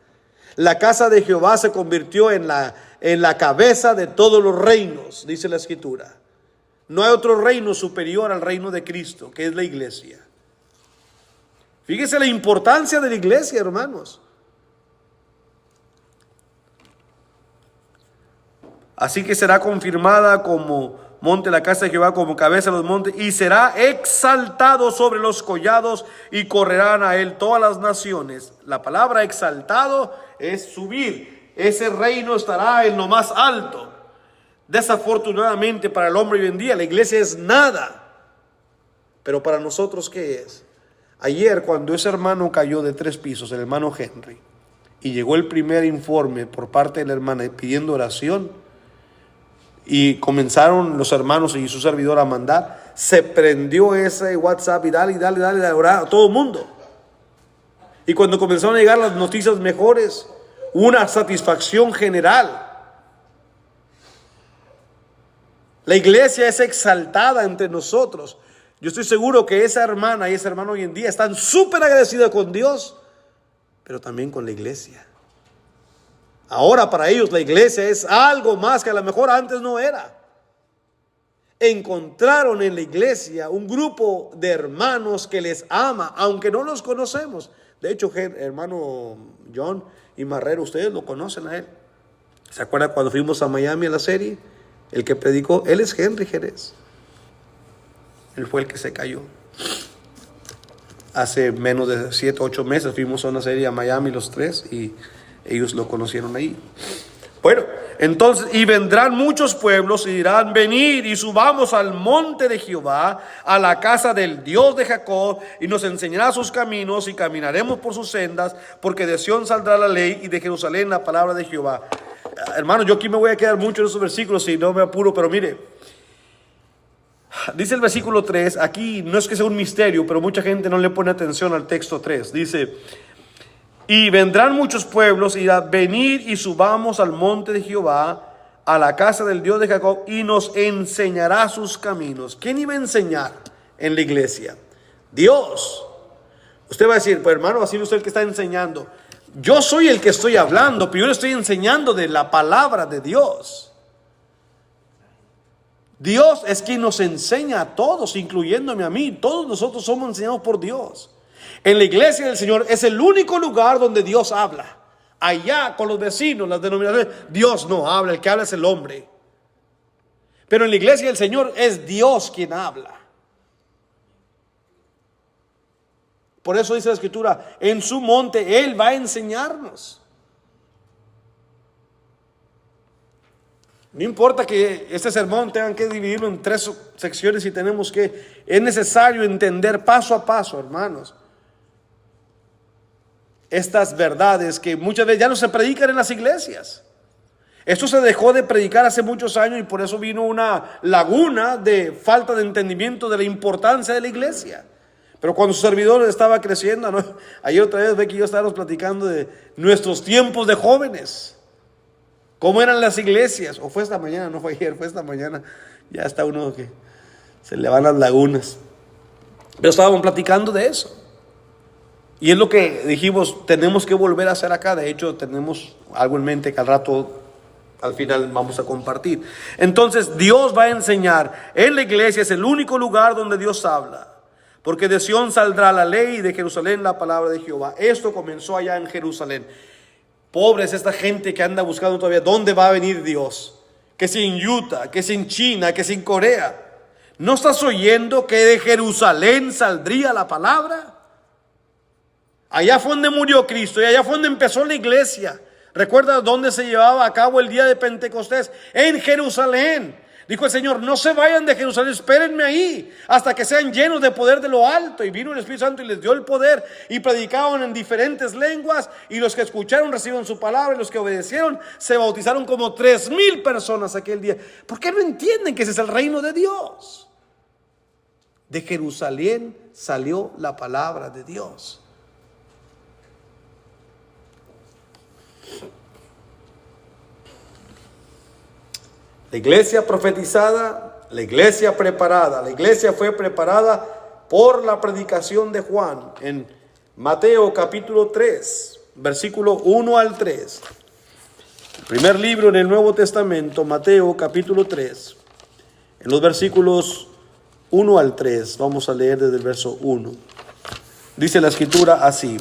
La casa de Jehová se convirtió en la cabeza de todos los reinos, dice la Escritura. No hay otro reino superior al reino de Cristo, que es la iglesia. Fíjese la importancia de la iglesia, hermanos. Así que será confirmada como monte la casa de Jehová, como cabeza de los montes, y será exaltado sobre los collados, y correrán a él todas las naciones. La palabra exaltado es subir. Ese reino estará en lo más alto. Desafortunadamente para el hombre hoy en día la iglesia es nada. Pero para nosotros, ¿qué es? Ayer, cuando ese hermano cayó de 3 pisos, el hermano Henry, y llegó el primer informe por parte de la hermana pidiendo oración, y comenzaron los hermanos y su servidor a mandar, se prendió ese WhatsApp y dale a orar a todo el mundo. Y cuando comenzaron a llegar las noticias mejores, una satisfacción general. La iglesia es exaltada entre nosotros. Yo estoy seguro que esa hermana y ese hermano hoy en día están súper agradecidos con Dios, pero también con la iglesia. Ahora para ellos la iglesia es algo más que a lo mejor antes no era. Encontraron en la iglesia un grupo de hermanos que les ama, aunque no los conocemos. De hecho, hermano John y Marrero, ustedes lo conocen a él. ¿Se acuerdan cuando fuimos a Miami a la serie? El que predicó, él es Henry Jerez. Él fue el que se cayó. Hace menos de 7 o 8 meses fuimos a una serie a Miami los 3 y ellos lo conocieron ahí. Bueno, entonces, y vendrán muchos pueblos y dirán: venid y subamos al monte de Jehová, a la casa del Dios de Jacob, y nos enseñará sus caminos y caminaremos por sus sendas, porque de Sión saldrá la ley y de Jerusalén la palabra de Jehová. Hermano, yo aquí me voy a quedar mucho en esos versículos si no me apuro, pero mire, dice el versículo 3, aquí no es que sea un misterio, pero mucha gente no le pone atención al texto 3. Dice: y vendrán muchos pueblos y dirán: venid y subamos al monte de Jehová, a la casa del Dios de Jacob, y nos enseñará sus caminos. ¿Quién iba a enseñar en la iglesia? Dios. Usted va a decir: pues hermano, así usted el que está enseñando. Yo soy el que estoy hablando, pero yo le estoy enseñando de la palabra de Dios. Dios es quien nos enseña a todos, incluyéndome a mí. Todos nosotros somos enseñados por Dios. En la iglesia del Señor es el único lugar donde Dios habla. Allá con los vecinos, las denominaciones, Dios no habla, el que habla es el hombre. Pero en la iglesia del Señor es Dios quien habla. Por eso dice la Escritura, en su monte Él va a enseñarnos. No importa que este sermón tengan que dividirlo en 3 secciones y es necesario entender paso a paso, hermanos, estas verdades que muchas veces ya no se predican en las iglesias. Esto se dejó de predicar hace muchos años y por eso vino una laguna de falta de entendimiento de la importancia de la iglesia. Pero cuando su servidor estaba creciendo, ¿no? Ayer otra vez ve que yo estábamos platicando de nuestros tiempos de jóvenes, cómo eran las iglesias, o fue esta mañana, no fue ayer, fue esta mañana, ya está uno que se le van las lagunas. Pero estábamos platicando de eso. Y es lo que dijimos, tenemos que volver a hacer acá. De hecho, tenemos algo en mente que al rato, al final, vamos a compartir. Entonces, Dios va a enseñar. En la iglesia es el único lugar donde Dios habla. Porque de Sión saldrá la ley y de Jerusalén la palabra de Jehová. Esto comenzó allá en Jerusalén. Pobre es esta gente que anda buscando todavía dónde va a venir Dios. Que si en Utah, que si en China, que si en Corea. ¿No estás oyendo que de Jerusalén saldría la palabra? Allá fue donde murió Cristo y allá fue donde empezó la iglesia. ¿Recuerda dónde se llevaba a cabo el día de Pentecostés? En Jerusalén. Dijo el Señor, no se vayan de Jerusalén, espérenme ahí hasta que sean llenos de poder de lo alto. Y vino el Espíritu Santo y les dio el poder y predicaban en diferentes lenguas. Y los que escucharon recibieron su palabra y los que obedecieron se bautizaron como 3,000 personas aquel día. ¿Por qué no entienden que ese es el reino de Dios? De Jerusalén salió la palabra de Dios. La iglesia profetizada, la iglesia preparada. La iglesia fue preparada por la predicación de Juan en Mateo capítulo 3, versículo 1 al 3. El primer libro en el Nuevo Testamento, Mateo capítulo 3, en los versículos 1 al 3. Vamos a leer desde el verso 1. Dice la Escritura así: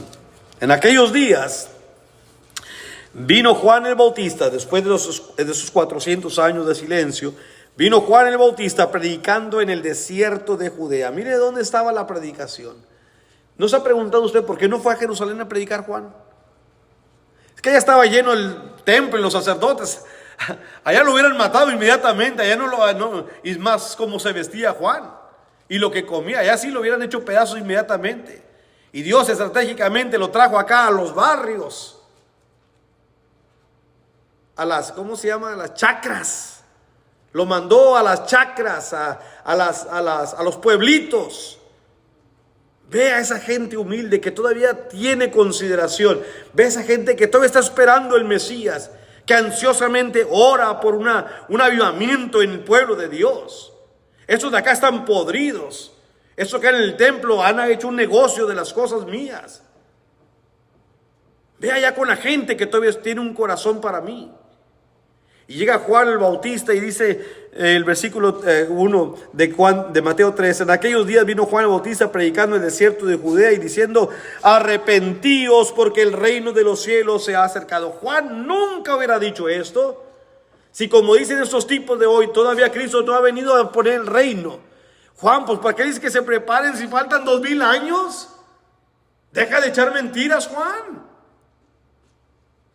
en aquellos días vino Juan el Bautista, después de sus 400 años de silencio, vino Juan el Bautista predicando en el desierto de Judea. Mire dónde estaba la predicación. ¿No se ha preguntado usted por qué no fue a Jerusalén a predicar Juan? Es que allá estaba lleno el templo y los sacerdotes. Allá lo hubieran matado inmediatamente. Allá y más como se vestía Juan y lo que comía. Allá sí lo hubieran hecho pedazos inmediatamente. Y Dios estratégicamente lo trajo acá a los barrios. A las, ¿cómo se llama? A las chacras. Lo mandó a las chacras, a los pueblitos. Ve a esa gente humilde que todavía tiene consideración. Ve a esa gente que todavía está esperando el Mesías, que ansiosamente ora por un avivamiento en el pueblo de Dios. Estos de acá están podridos. Estos que en el templo han hecho un negocio de las cosas mías. Ve allá con la gente que todavía tiene un corazón para mí. Y llega Juan el Bautista y dice el versículo 1 de Mateo 3: en aquellos días vino Juan el Bautista predicando en el desierto de Judea y diciendo: arrepentíos porque el reino de los cielos se ha acercado. Juan nunca hubiera dicho esto si, como dicen estos tipos de hoy, todavía Cristo no ha venido a poner el reino. Juan, pues ¿para qué dice que se preparen si faltan 2000 años? Deja de echar mentiras, Juan.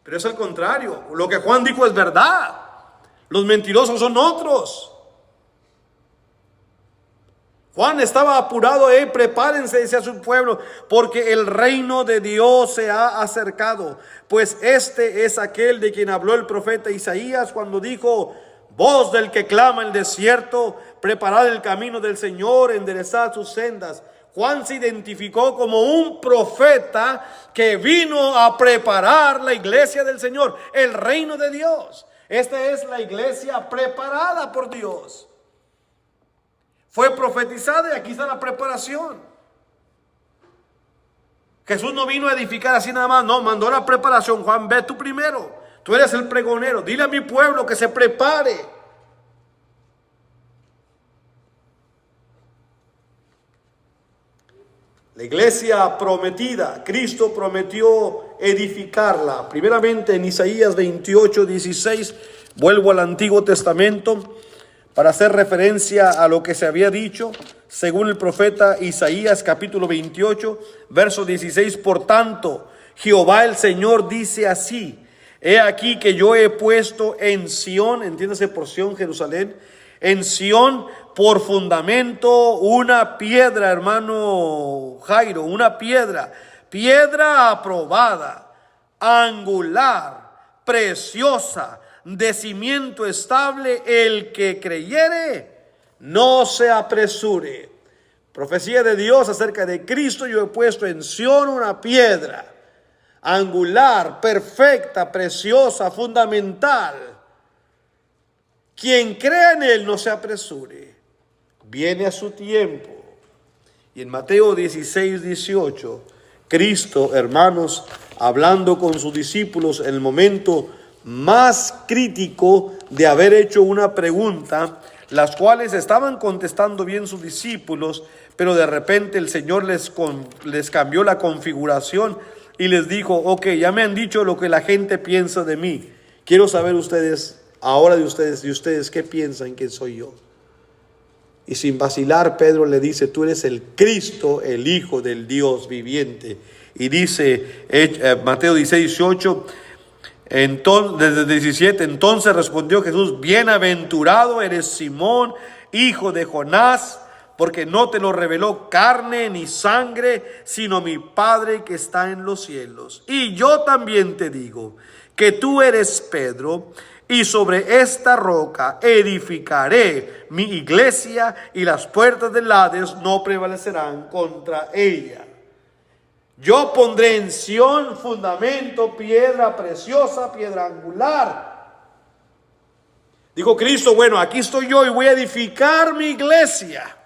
Pero es al contrario, lo que Juan dijo es verdad. Los mentirosos son otros. Juan estaba apurado, prepárense, decía a su pueblo, porque el reino de Dios se ha acercado. Pues este es aquel de quien habló el profeta Isaías cuando dijo: voz del que clama en el desierto, preparad el camino del Señor, enderezad sus sendas. Juan se identificó como un profeta que vino a preparar la iglesia del Señor, el reino de Dios. Esta es la iglesia preparada por Dios. Fue profetizada y aquí está la preparación. Jesús no vino a edificar así nada más, no, mandó la preparación. Juan, ve tú primero, tú eres el pregonero, dile a mi pueblo que se prepare. La La iglesia prometida, Cristo prometió edificarla. Primeramente en Isaías 28:16, vuelvo al Antiguo Testamento para hacer referencia a lo que se había dicho según el profeta Isaías capítulo 28, verso 16. Por tanto, Jehová el Señor dice así: he aquí que yo he puesto en Sión, entiéndase por Sión, Jerusalén, en Sión por fundamento una piedra, hermano Jairo, una piedra aprobada, angular, preciosa, de cimiento estable. El que creyere, no se apresure. Profecía de Dios acerca de Cristo: yo he puesto en Sión una piedra angular, perfecta, preciosa, fundamental. Quien crea en él no se apresure, viene a su tiempo. Y en Mateo 16:18, Cristo, hermanos, hablando con sus discípulos en el momento más crítico de haber hecho una pregunta, las cuales estaban contestando bien sus discípulos, pero de repente el Señor les cambió la configuración y les dijo: ok, ya me han dicho lo que la gente piensa de mí. Quiero saber ahora de ustedes, ¿qué piensan que soy yo? Y sin vacilar, Pedro le dice: tú eres el Cristo, el Hijo del Dios viviente. Y dice Mateo 16:18, desde 17, entonces respondió Jesús: bienaventurado eres Simón, hijo de Jonás, porque no te lo reveló carne ni sangre, sino mi Padre que está en los cielos. Y yo también te digo que tú eres Pedro, y sobre esta roca edificaré mi iglesia, y las puertas del Hades no prevalecerán contra ella. Yo pondré en Sión fundamento, piedra preciosa, piedra angular. Dijo Cristo: bueno, aquí estoy yo y voy a edificar mi iglesia.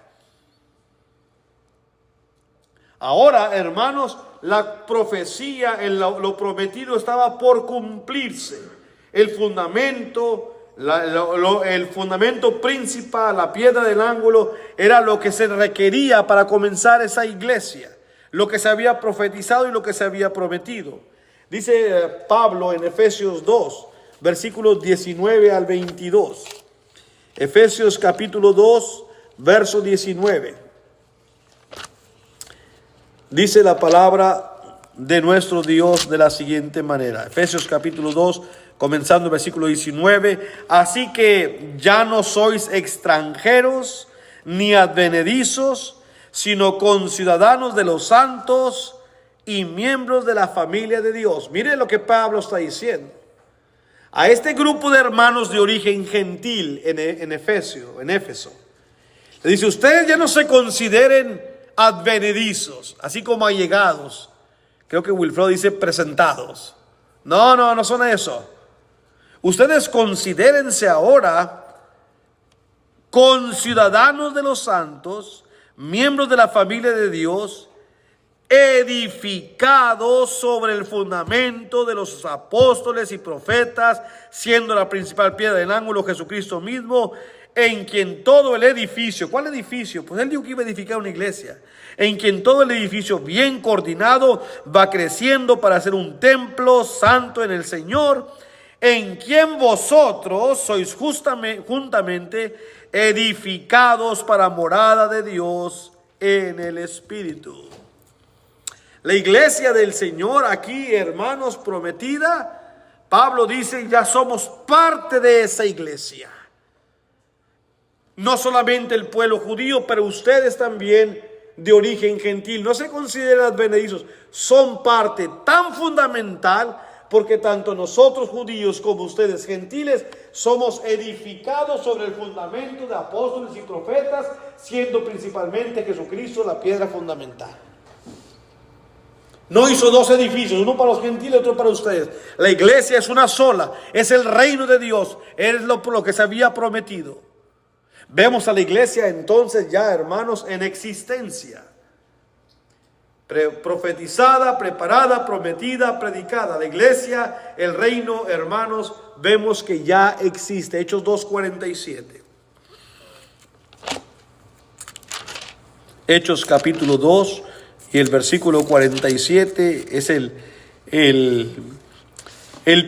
Ahora, hermanos, la profecía, lo prometido estaba por cumplirse. El fundamento, el fundamento principal, la piedra del ángulo, era lo que se requería para comenzar esa iglesia, lo que se había profetizado y lo que se había prometido. Dice Pablo en Efesios 2, versículos 19 al 22. Efesios capítulo 2, verso 19. Dice la palabra de nuestro Dios de la siguiente manera. Efesios capítulo 2, comenzando el versículo 19. Así que ya no sois extranjeros ni advenedizos, sino conciudadanos de los santos y miembros de la familia de Dios. Mire lo que Pablo está diciendo a este grupo de hermanos de origen gentil en Éfeso. Le dice: ustedes ya no se consideren advenedizos, así como allegados. Creo que Wilfredo dice presentados. No son eso. Ustedes considérense ahora conciudadanos de los santos, miembros de la familia de Dios, edificados sobre el fundamento de los apóstoles y profetas, siendo la principal piedra del ángulo Jesucristo mismo, en quien todo el edificio, ¿cuál edificio? Pues él dijo que iba a edificar una iglesia, en quien todo el edificio bien coordinado va creciendo para ser un templo santo en el Señor, en quien vosotros sois juntamente edificados para morada de Dios en el Espíritu. La iglesia del Señor aquí, hermanos, prometida, Pablo dice: ya somos parte de esa iglesia. No solamente el pueblo judío, pero ustedes también de origen gentil. No se consideran advenedizos, son parte tan fundamental, porque tanto nosotros judíos como ustedes gentiles somos edificados sobre el fundamento de apóstoles y profetas, siendo principalmente Jesucristo la piedra fundamental. No hizo dos edificios, uno para los gentiles y otro para ustedes. La iglesia es una sola, es el reino de Dios, es lo que se había prometido. Vemos a la iglesia entonces ya, hermanos, en existencia. Profetizada, preparada, prometida, predicada. La iglesia, el reino, hermanos, vemos que ya existe. Hechos 2:47. Hechos capítulo 2, Y el versículo 47 es el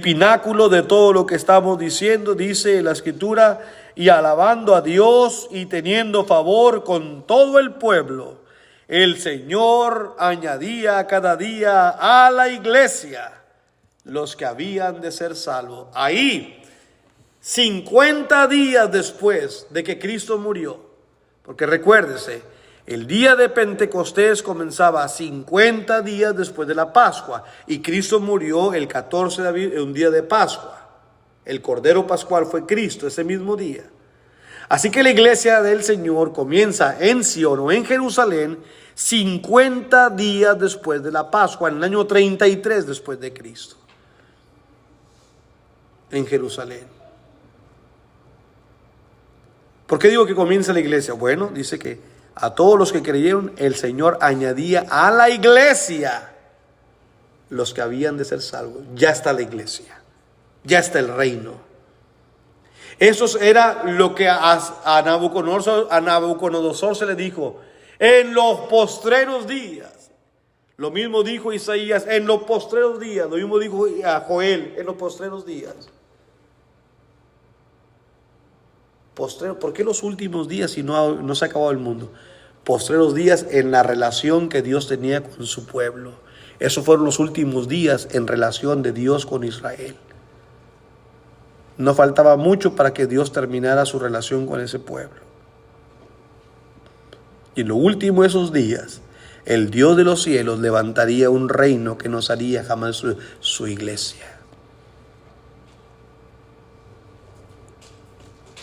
pináculo de todo lo que estamos diciendo. Dice la Escritura: y alabando a Dios y teniendo favor con todo el pueblo, el Señor añadía cada día a la iglesia los que habían de ser salvos. Ahí, 50 días después de que Cristo murió, porque recuérdese, el día de Pentecostés comenzaba 50 días después de la Pascua, y Cristo murió el 14 de abril, un día de Pascua. El Cordero Pascual fue Cristo ese mismo día. Así que la iglesia del Señor comienza en Sion o en Jerusalén 50 días después de la Pascua, en el año 33 después de Cristo. En Jerusalén. ¿Por qué digo que comienza la iglesia? Bueno, dice que a todos los que creyeron, el Señor añadía a la iglesia los que habían de ser salvos. Ya está la iglesia. Ya está el reino. Eso era lo que a Nabucodonosor se le dijo: en los postreros días. Lo mismo dijo Isaías: en los postreros días. Lo mismo dijo a Joel: en los postreros días. Postrero, ¿por qué los últimos días si no se ha acabado el mundo? Postreros días en la relación que Dios tenía con su pueblo. Esos fueron los últimos días en relación de Dios con Israel. No faltaba mucho para que Dios terminara su relación con ese pueblo. Y en lo último de esos días, el Dios de los cielos levantaría un reino que no haría jamás su iglesia.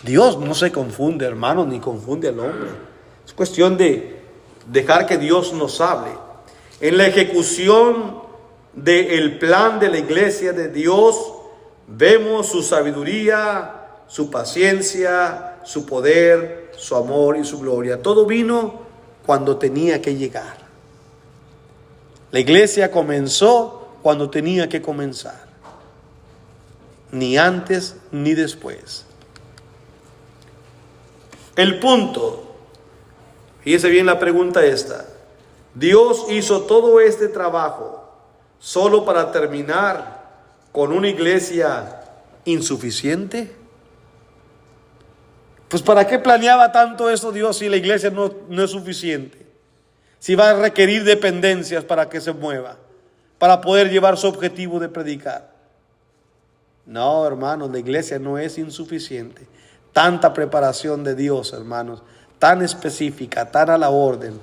Dios no se confunde, hermanos, ni confunde al hombre. Es cuestión de dejar que Dios nos hable. En la ejecución del plan de la iglesia de Dios, vemos su sabiduría, su paciencia, su poder, su amor y su gloria. Todo vino cuando tenía que llegar. La iglesia comenzó cuando tenía que comenzar. Ni antes ni después. El punto, fíjese bien la pregunta esta: ¿Dios hizo todo este trabajo solo para terminar con una iglesia insuficiente? Pues ¿para qué planeaba tanto eso Dios si la iglesia no es suficiente? Si va a requerir dependencias para que se mueva, para poder llevar su objetivo de predicar. No, hermanos, la iglesia no es insuficiente. Tanta preparación de Dios, hermanos, tan específica, tan a la orden,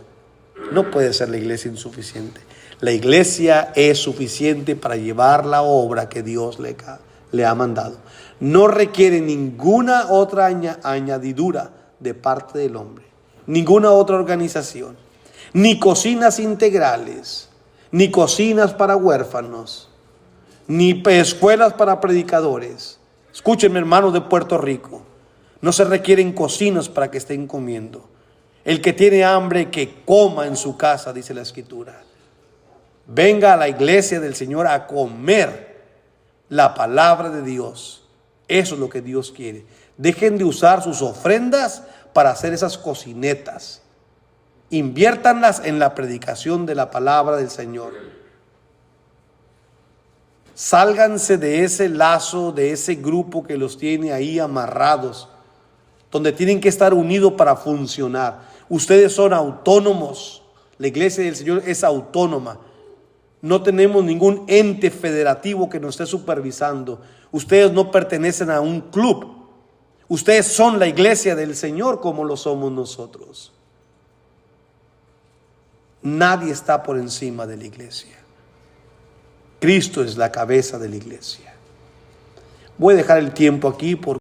no puede ser la iglesia insuficiente. La iglesia es suficiente para llevar la obra que Dios le ha mandado. No requiere ninguna otra añadidura de parte del hombre, ninguna otra organización, ni cocinas integrales, ni cocinas para huérfanos, ni escuelas para predicadores. Escúchenme, hermanos de Puerto Rico, no se requieren cocinas para que estén comiendo. El que tiene hambre, que coma en su casa, dice la Escritura. Venga a la iglesia del Señor a comer la palabra de Dios. Eso es lo que Dios quiere. Dejen de usar sus ofrendas para hacer esas cocinetas. Inviértanlas en la predicación de la palabra del Señor. Sálganse de ese lazo, de ese grupo que los tiene ahí amarrados, donde tienen que estar unidos para funcionar. Ustedes son autónomos. La iglesia del Señor es autónoma. No tenemos ningún ente federativo que nos esté supervisando. Ustedes no pertenecen a un club. Ustedes son la iglesia del Señor como lo somos nosotros. Nadie está por encima de la iglesia. Cristo es la cabeza de la iglesia. Voy a dejar el tiempo aquí porque